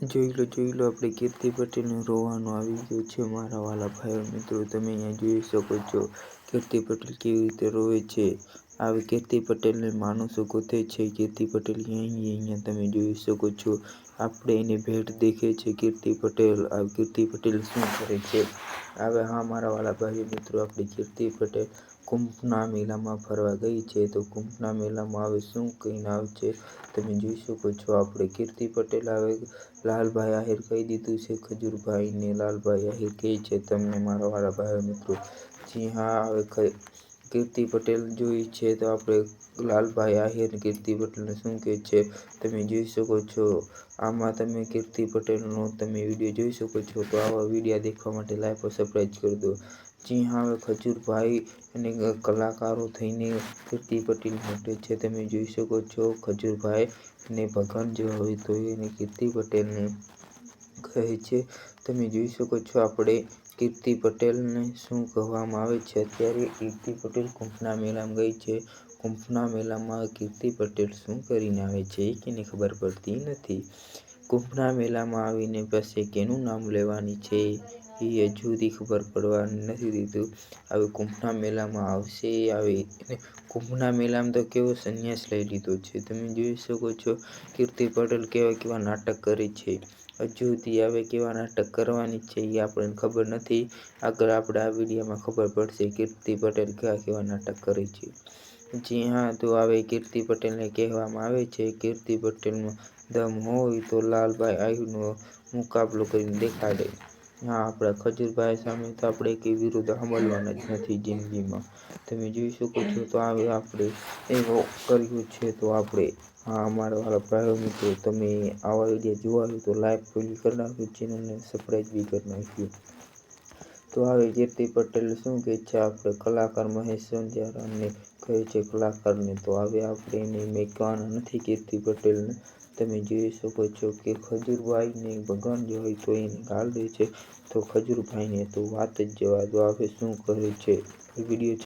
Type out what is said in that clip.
જોઈ લો આપણે કીર્તિ પટેલને રોવાનું આવી ગયું છે મારા વાલા ભાઈઓ મિત્રો. તમે અહીંયા જોઈ શકો છો કીર્તિ પટેલ કેવી રીતે રોવે છે. આવી કીર્તિ પટેલને માણસો ગોતે છે. કીર્તિ પટેલ અહીંયા તમે જોઈ શકો છો. આપણે એની ભેટ દેખે છે કીર્તિ પટેલ. આ કીર્તિ પટેલ શું કરે છે. હવે હા મારા વાલા ભાઈઓ મિત્રો, આપણી કીર્તિ પટેલ કુંભના મેળામાં ફરવા ગઈ છે. તો કુંભના મેળામાં હવે શું કહીને આવે છે તમે જોઈ શકો છો. આપણે કીર્તિ પટેલ હવે લાલભાઈ આહિર કહી દીધું છે ખજૂરભાઈને. લાલભાઈ આહિર કહે છે તમને મારા વાલા ભાઈઓ મિત્રો. જી હા, હવે કીર્તિ પટેલ જોઈ છે તો આપણે લાલભાઈ આહિર કીર્તિ પટેલને શું કહે છે તમે જોઈ શકો છો. આમાં તમે કીર્તિ પટેલનો તમે વિડીયો જોઈ શકો છો. તો આવા વિડીયો દેખવા માટે લાઈક और સબસ્ક્રાઈબ કરી દો. જી હા, હવે ખજૂરભાઈ અને કલાકારો થઈને કીર્તિ પટેલ મોકલે છે તમે જોઈ શકો છો. ખજૂરભાઈ ને ભગવાન જો હોય તો એને કીર્તિ પટેલને કહે છે તમે જોઈ શકો છો. આપણે કીર્તિ પટેલને શું કહેવામાં આવે છે. અત્યારે કીર્તિ પટેલ કુંભના મેળામાં ગઈ છે. કુંભના મેળામાં કીર્તિ પટેલ શું કરીને આવે છે એ કોઈને ખબર પડતી નથી. કુંભના મેળામાં આવીને પછી કેનું નામ લેવાની છે એ હજુ સુધી ખબર પડવા નથી દીધું. હવે કુંભના મેળામાં આવશે. આવી કુંભના મેળામાં તો કેવો સંન્યાસ લઈ લીધો છે તમે જોઈ શકો છો. કીર્તિ પટેલ કેવા નાટક કરે છે. હજુ સુધી હવે કેવા નાટક કરવાની છે એ આપણને ખબર નથી. આગળ આપણે આ વિડીયોમાં ખબર પડશે કીર્તિ પટેલ કેવા નાટક કરે છે. જી હા, તો હવે કીર્તિ પટેલને કહેવામાં આવે છે કીર્તિ પટેલનો દમ હોય તો લાલભાઈ આહિરનો મુકાબલો કરીને દેખાડે. હા, આપણા ખજૂરભાઈ સામે તો આપણે કંઈ વિરોધ સાંભળવાના જ નથી જિંદગીમાં. તમે જોઈ શકો છો. તો હવે આપણે એવો કર્યું છે તો આપણે હા અમારા વાલા ભાઈઓ મિત્રો, તમે આવા વિડીયો જોવા હોય તો લાઈક કરી નાખજો, ચેનલને સબસ્ક્રાઈબ બી કરી નાખજો. તો હવે કીર્તિ પટેલ શું કહે છે આપણે કલાકાર મહેશ સંધ્યારામને કહે છે કલાકારને. તો હવે આપણે એને મેકવાના નથી કીર્તિ પટેલને. તમે જોઈ શકો છો કે ખજૂરભાઈને ભગવાન જે હોય તો એને ગાળ દે છે. તો ખજૂરભાઈને તો વાત જ જવા દો. હવે શું કરે છે વિડીયો